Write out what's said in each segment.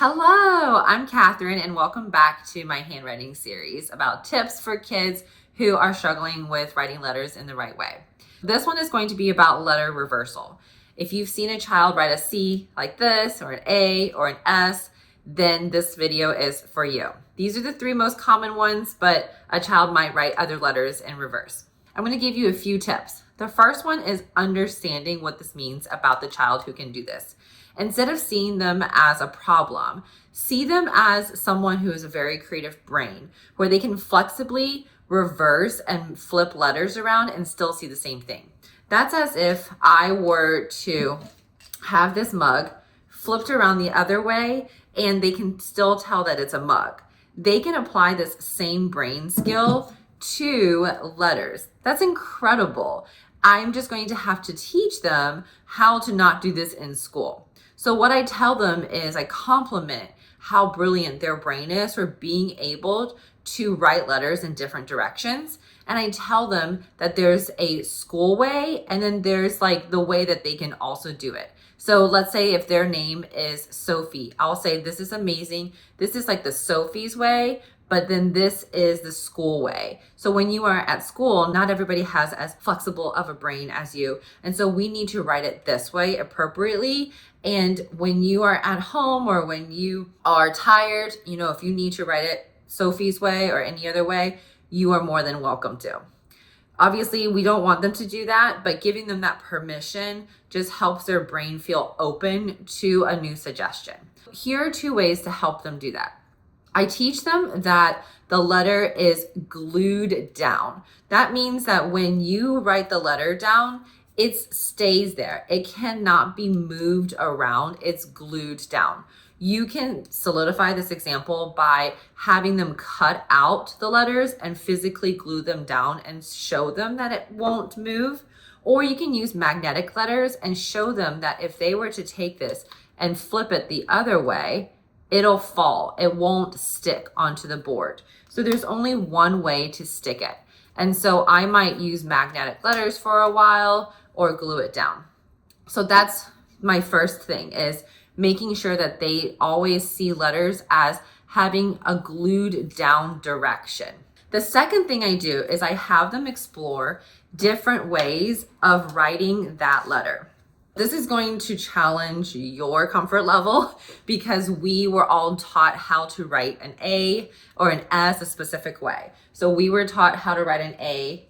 Hello, I'm Katharine and welcome back to my handwriting series about tips for kids who are struggling with writing letters in the right way. This one is going to be about letter reversal. If you've seen a child write a C like this, or an A, or an S, then this video is for you. These are the three most common ones, but a child might write other letters in reverse. I'm going to give you a few tips. The first one is understanding what this means about the child who can do this. Instead of seeing them as a problem, see them as someone who has a very creative brain, where they can flexibly reverse and flip letters around and still see the same thing. That's as if I were to have this mug flipped around the other way and they can still tell that it's a mug. They can apply this same brain skill to letters. That's incredible. I'm just going to have to teach them how to not do this in school. So what I tell them is I compliment how brilliant their brain is for being able to write letters in different directions. And I tell them that there's a school way and then there's like the way that they can also do it. So let's say if their name is Sophie, I'll say, this is amazing. This is like the Sophie's way, but then this is the school way. So when you are at school, not everybody has as flexible of a brain as you. And so we need to write it this way appropriately. And when you are at home or when you are tired, if you need to write it Sophie's way or any other way, you are more than welcome to. Obviously, we don't want them to do that, but giving them that permission just helps their brain feel open to a new suggestion. Here are two ways to help them do that. I teach them that the letter is glued down. That means that when you write the letter down, it stays there. It cannot be moved around. It's glued down. You can solidify this example by having them cut out the letters and physically glue them down and show them that it won't move. Or you can use magnetic letters and show them that if they were to take this and flip it the other way, it'll fall. It won't stick onto the board. So there's only one way to stick it. And so I might use magnetic letters for a while or glue it down. So that's my first thing, is making sure that they always see letters as having a glued down direction. The second thing I do is I have them explore different ways of writing that letter. This is going to challenge your comfort level because we were all taught how to write an A or an S a specific way. So we were taught how to write an A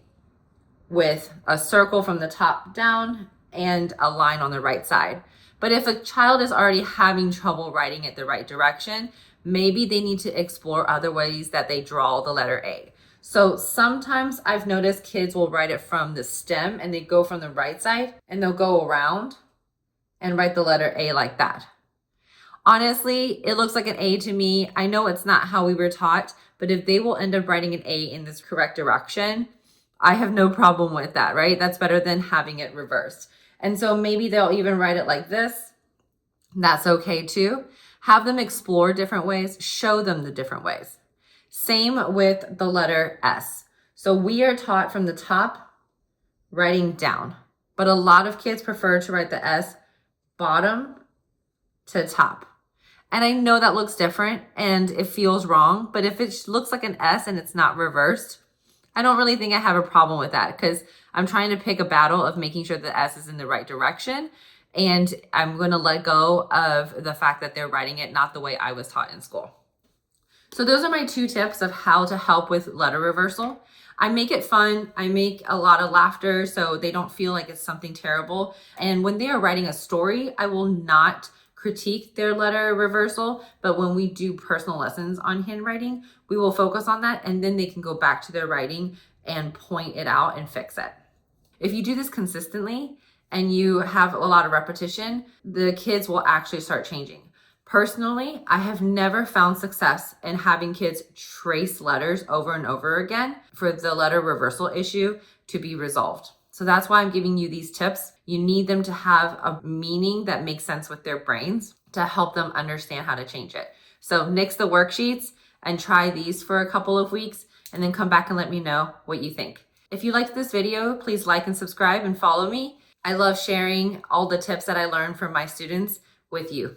with a circle from the top down and a line on the right side. But if a child is already having trouble writing it the right direction, maybe they need to explore other ways that they draw the letter A. So sometimes I've noticed kids will write it from the stem and they go from the right side and they'll go around and write the letter A like that. Honestly, it looks like an A to me. I know it's not how we were taught, but if they will end up writing an A in this correct direction, I have no problem with that, right? That's better than having it reversed. And so maybe they'll even write it like this. That's okay too. Have them explore different ways, show them the different ways. Same with the letter S. So we are taught from the top, writing down, but a lot of kids prefer to write the S bottom to top. And I know that looks different and it feels wrong, but if it looks like an S and it's not reversed, I don't really think I have a problem with that because I'm trying to pick a battle of making sure the S is in the right direction. And I'm going to let go of the fact that they're writing it not the way I was taught in school. So those are my two tips of how to help with letter reversal. I make it fun. I make a lot of laughter so they don't feel like it's something terrible. And when they are writing a story, I will not critique their letter reversal, but when we do personal lessons on handwriting, we will focus on that and then they can go back to their writing and point it out and fix it. If you do this consistently and you have a lot of repetition, the kids will actually start changing. Personally, I have never found success in having kids trace letters over and over again for the letter reversal issue to be resolved. So that's why I'm giving you these tips. You need them to have a meaning that makes sense with their brains to help them understand how to change it. So nix the worksheets and try these for a couple of weeks and then come back and let me know what you think. If you liked this video, please like and subscribe and follow me. I love sharing all the tips that I learned from my students with you.